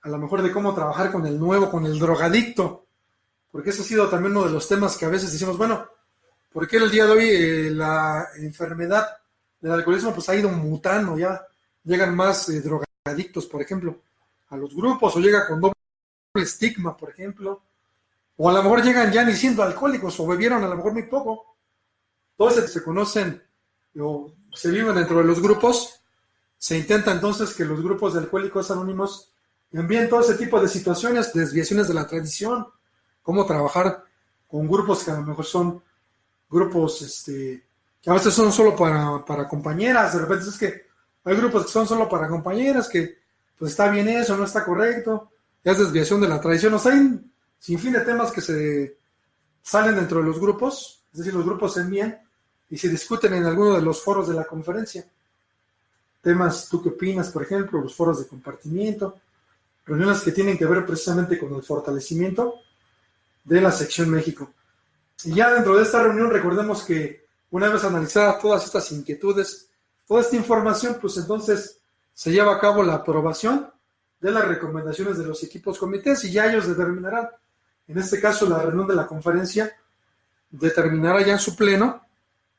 a lo mejor de cómo trabajar con el nuevo, con el drogadicto, porque ese ha sido también uno de los temas que a veces decimos, bueno, ¿por qué el día de hoy la enfermedad del alcoholismo pues ha ido mutando? Ya llegan más drogadictos, por ejemplo, a los grupos, o llega con doble estigma, por ejemplo, o a lo mejor llegan ya ni siendo alcohólicos, o bebieron a lo mejor muy poco. Todos se conocen o se viven dentro de los grupos. Se intenta entonces que los grupos de alcohólicos anónimos envíen todo ese tipo de situaciones, desviaciones de la tradición, cómo trabajar con grupos que a lo mejor son grupos que a veces son solo para compañeras. De repente es que hay grupos que son solo para compañeras, que pues está bien eso, no está correcto, es desviación de la tradición. O sea, hay un sinfín de temas que se salen dentro de los grupos, es decir, los grupos se envían y se discuten en alguno de los foros de la conferencia. Temas, ¿tú qué opinas? Por ejemplo, los foros de compartimiento, reuniones que tienen que ver precisamente con el fortalecimiento de la sección México. Y ya dentro de esta reunión recordemos que una vez analizadas todas estas inquietudes, toda esta información, pues entonces se lleva a cabo la aprobación de las recomendaciones de los equipos comités y ya ellos determinarán, en este caso la reunión de la conferencia determinará ya en su pleno,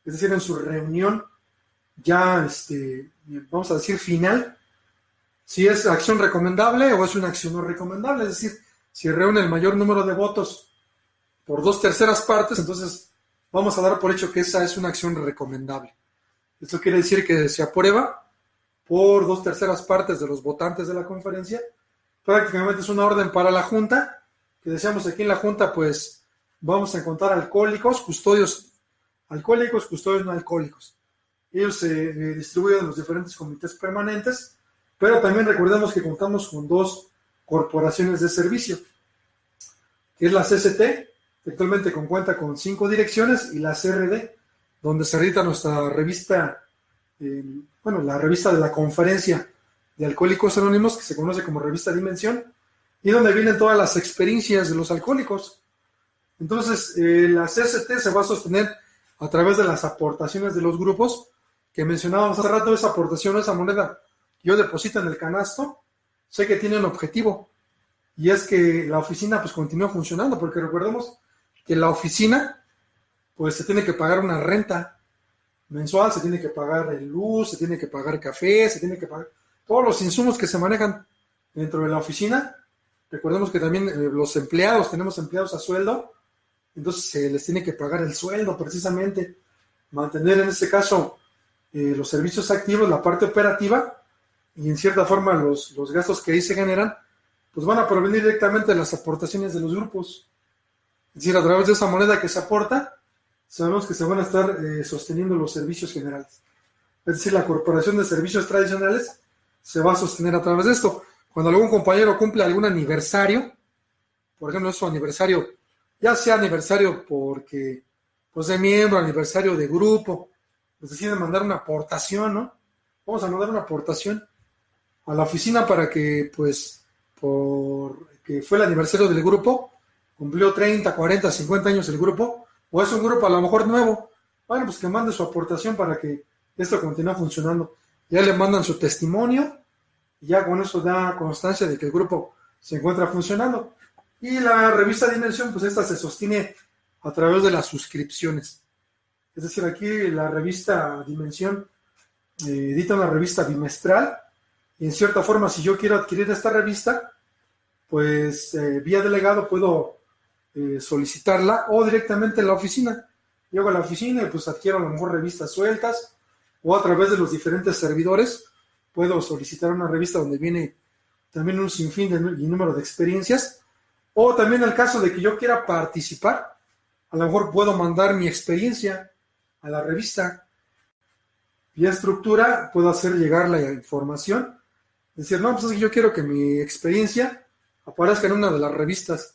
es decir, en su reunión ya, vamos a decir, final, si es acción recomendable o es una acción no recomendable, es decir, si reúne el mayor número de votos por 2/3 partes, entonces vamos a dar por hecho que esa es una acción recomendable. Esto quiere decir que se aprueba por 2/3 partes de los votantes de la conferencia. Prácticamente es una orden para la Junta, que decíamos aquí en la Junta, pues vamos a encontrar alcohólicos, custodios no alcohólicos. Ellos se distribuyen en los diferentes comités permanentes, pero también recordemos que contamos con 2 corporaciones de servicio, que es la CCT, que actualmente cuenta con 5 direcciones, y la CRD, donde se edita nuestra revista, la revista de la conferencia de Alcohólicos Anónimos, que se conoce como Revista Dimensión, y donde vienen todas las experiencias de los alcohólicos. Entonces, la CCT se va a sostener a través de las aportaciones de los grupos, que mencionábamos hace rato. Esa aportación, esa moneda que yo deposito en el canasto, sé que tiene un objetivo, y es que la oficina pues continúe funcionando, porque recordemos que la oficina pues se tiene que pagar una renta mensual, se tiene que pagar luz, se tiene que pagar café, se tiene que pagar todos los insumos que se manejan dentro de la oficina. Recordemos que también los empleados, tenemos empleados a sueldo, entonces se les tiene que pagar el sueldo precisamente, mantener en este caso los servicios activos, la parte operativa, y en cierta forma los gastos que ahí se generan, pues van a provenir directamente de las aportaciones de los grupos. Es decir, a través de esa moneda que se aporta, sabemos que se van a estar sosteniendo los servicios generales. Es decir, la Corporación de Servicios Tradicionales se va a sostener a través de esto. Cuando algún compañero cumple algún aniversario, por ejemplo, es su aniversario, ya sea aniversario porque pues de miembro, aniversario de grupo, pues deciden mandar una aportación, ¿no? Vamos a mandar una aportación a la oficina para que, pues, porque fue el aniversario del grupo, cumplió 30, 40, 50 años el grupo, o es un grupo a lo mejor nuevo, bueno, pues que mande su aportación para que esto continúe funcionando. Ya le mandan su testimonio, y ya con eso da constancia de que el grupo se encuentra funcionando. Y la revista Dimensión, pues esta se sostiene a través de las suscripciones. Es decir, aquí la revista Dimensión edita una revista bimestral, y en cierta forma, si yo quiero adquirir esta revista, pues vía delegado puedo solicitarla, o directamente en la oficina. Llego a la oficina y pues adquiero a lo mejor revistas sueltas, o a través de los diferentes servidores puedo solicitar una revista donde viene también un sinfín y número de experiencias, o también en el caso de que yo quiera participar, a lo mejor puedo mandar mi experiencia a la revista. Vía estructura puedo hacer llegar la información, decir, no, pues es que yo quiero que mi experiencia aparezca en una de las revistas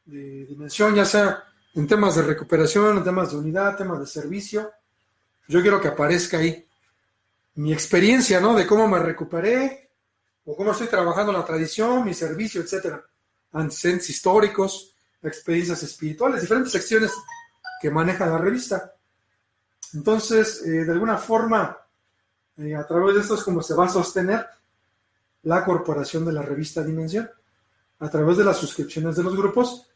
de Dimensión, ya sea en temas de recuperación, en temas de unidad, temas de servicio. Yo quiero que aparezca ahí mi experiencia, ¿no? De cómo me recuperé, o cómo estoy trabajando la tradición, mi servicio, etcétera. Antecedentes históricos, experiencias espirituales, diferentes secciones que maneja la revista. Entonces, de alguna forma, a través de esto es como se va a sostener la corporación de la revista Dimensión a través de las suscripciones de los grupos,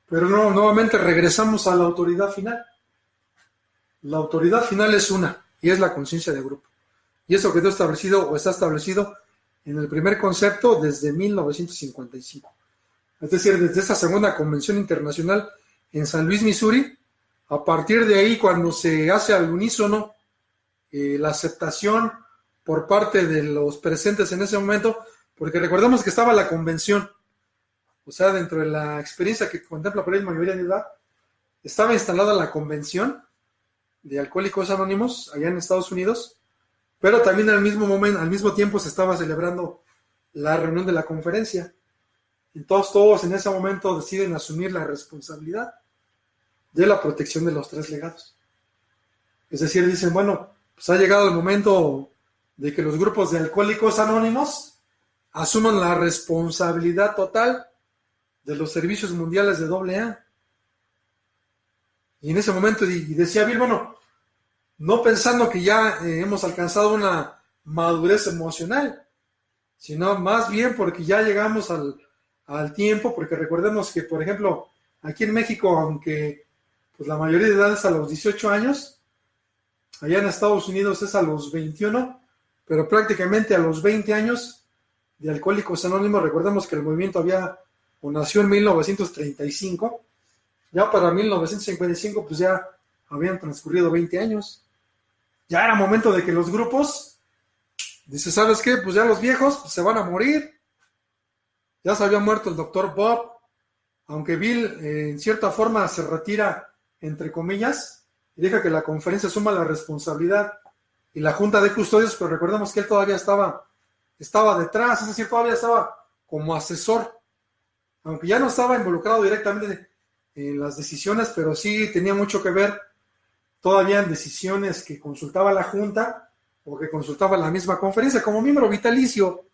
pero no, nuevamente regresamos a la autoridad final. La autoridad final es una, y es la conciencia de grupo. Y eso quedó establecido o está establecido en el primer concepto desde 1955. Es decir, desde esa segunda convención internacional en San Luis, Missouri. A partir de ahí, cuando se hace al unísono la aceptación por parte de los presentes en ese momento, porque recordemos que estaba la convención, o sea, dentro de la experiencia que contempla por ahí la mayoría de edad, estaba instalada la convención de Alcohólicos Anónimos allá en Estados Unidos, pero también al mismo tiempo se estaba celebrando la reunión de la conferencia. Entonces todos en ese momento deciden asumir la responsabilidad de la protección de los 3 legados. Es decir, dicen, bueno, pues ha llegado el momento de que los grupos de Alcohólicos Anónimos asuman la responsabilidad total de los servicios mundiales de AA. Y en ese momento, y decía Bill, bueno, no pensando que ya hemos alcanzado una madurez emocional, sino más bien porque ya llegamos al tiempo, porque recordemos que, por ejemplo, aquí en México, aunque pues la mayoría de edad es a los 18 años, allá en Estados Unidos es a los 21, pero prácticamente a los 20 años de Alcohólicos Anónimos, recordemos que el movimiento nació en 1935, ya para 1955 pues ya habían transcurrido 20 años. Ya era momento de que los grupos, dice, ¿sabes qué? Pues ya los viejos pues, se van a morir. Ya se había muerto el doctor Bob, aunque Bill en cierta forma se retira, entre comillas, y deja que la conferencia asuma la responsabilidad y la junta de custodios, pero recordemos que él todavía estaba detrás, es decir, todavía estaba como asesor, aunque ya no estaba involucrado directamente en las decisiones, pero sí tenía mucho que ver todavía en decisiones que consultaba la junta o que consultaba la misma conferencia como miembro vitalicio.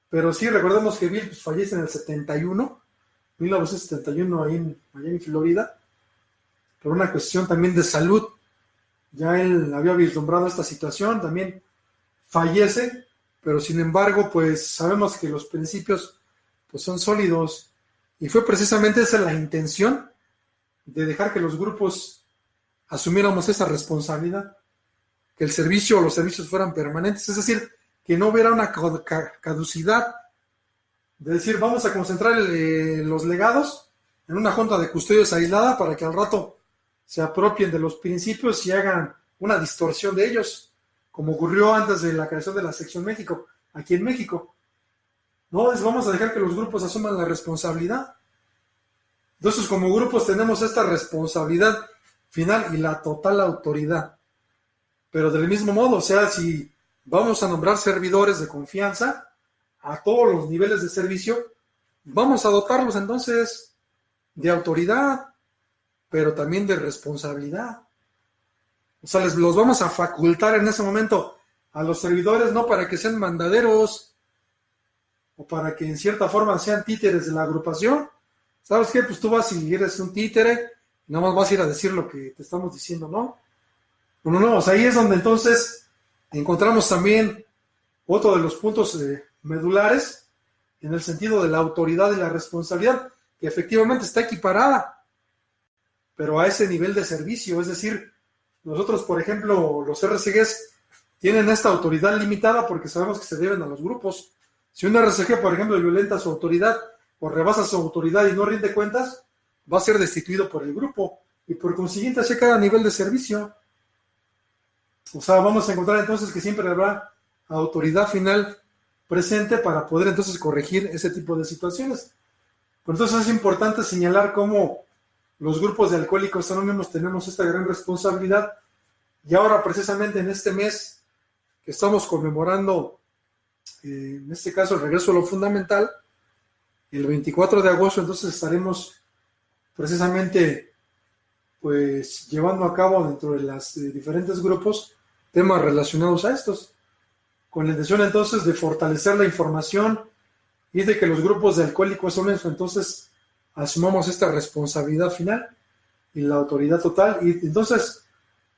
Pero sí, recordemos que Bill pues, fallece en el 1971, ahí en Miami, Florida, por una cuestión también de salud. Ya él había vislumbrado esta situación, también fallece, pero sin embargo, pues sabemos que los principios pues, son sólidos, y fue precisamente esa la intención de dejar que los grupos asumiéramos esa responsabilidad, que el servicio o los servicios fueran permanentes, es decir, que no hubiera una caducidad, de decir, vamos a concentrar los legados en una junta de custodios aislada para que al rato se apropien de los principios y hagan una distorsión de ellos, como ocurrió antes de la creación de la sección México, aquí en México. No, vamos a dejar que los grupos asuman la responsabilidad. Entonces, como grupos tenemos esta responsabilidad final y la total autoridad. Pero del mismo modo, o sea, si vamos a nombrar servidores de confianza a todos los niveles de servicio, vamos a dotarlos entonces de autoridad, pero también de responsabilidad. O sea, los vamos a facultar en ese momento a los servidores, no para que sean mandaderos o para que en cierta forma sean títeres de la agrupación. ¿Sabes qué? Pues tú vas y eres un títere, y nada más vas a ir a decir lo que te estamos diciendo, ¿no? No, o sea, ahí es donde entonces encontramos también otro de los puntos medulares en el sentido de la autoridad y la responsabilidad, que efectivamente está equiparada, pero a ese nivel de servicio. Es decir, nosotros, por ejemplo, los RCGs tienen esta autoridad limitada porque sabemos que se deben a los grupos. Si un RCG, por ejemplo, violenta su autoridad o rebasa su autoridad y no rinde cuentas, va a ser destituido por el grupo y por consiguiente hacia cada nivel de servicio. O sea, vamos a encontrar entonces que siempre habrá autoridad final presente para poder entonces corregir ese tipo de situaciones. Por entonces es importante señalar cómo los grupos de Alcohólicos Anónimos tenemos esta gran responsabilidad, y ahora precisamente en este mes que estamos conmemorando, en este caso el regreso a lo fundamental, el 24 de agosto, entonces estaremos precisamente pues llevando a cabo dentro de los diferentes grupos temas relacionados a estos, con la intención entonces de fortalecer la información y de que los grupos de Alcohólicos Anónimos entonces asumamos esta responsabilidad final y la autoridad total, y entonces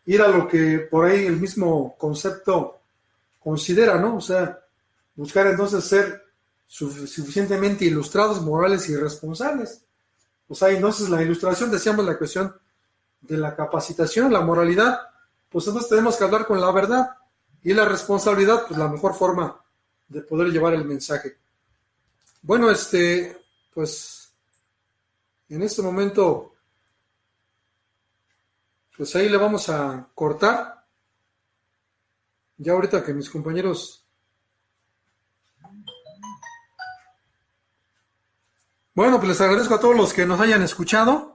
ir a lo que por ahí el mismo concepto considera, ¿no? O sea, buscar entonces ser suficientemente ilustrados, morales y responsables. Pues ahí entonces la ilustración, decíamos la cuestión de la capacitación, la moralidad, pues entonces tenemos que hablar con la verdad, y la responsabilidad, pues la mejor forma de poder llevar el mensaje. Bueno, pues en este momento, pues ahí le vamos a cortar. Ya ahorita que mis compañeros... Bueno, pues les agradezco a todos los que nos hayan escuchado.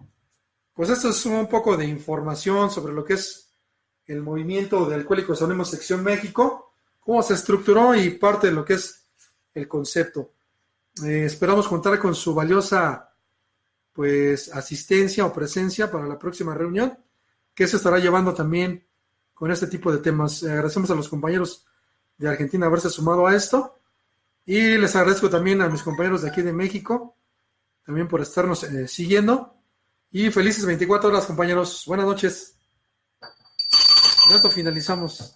Pues esto es un poco de información sobre lo que es el movimiento de Alcohólicos Anónimos Sección México, cómo se estructuró y parte de lo que es el concepto. Esperamos contar con su valiosa pues asistencia o presencia para la próxima reunión, que se estará llevando también con este tipo de temas. Agradecemos a los compañeros de Argentina haberse sumado a esto, y les agradezco también a mis compañeros de aquí de México también por estarnos siguiendo, y felices 24 horas, compañeros. Buenas noches. Con esto finalizamos.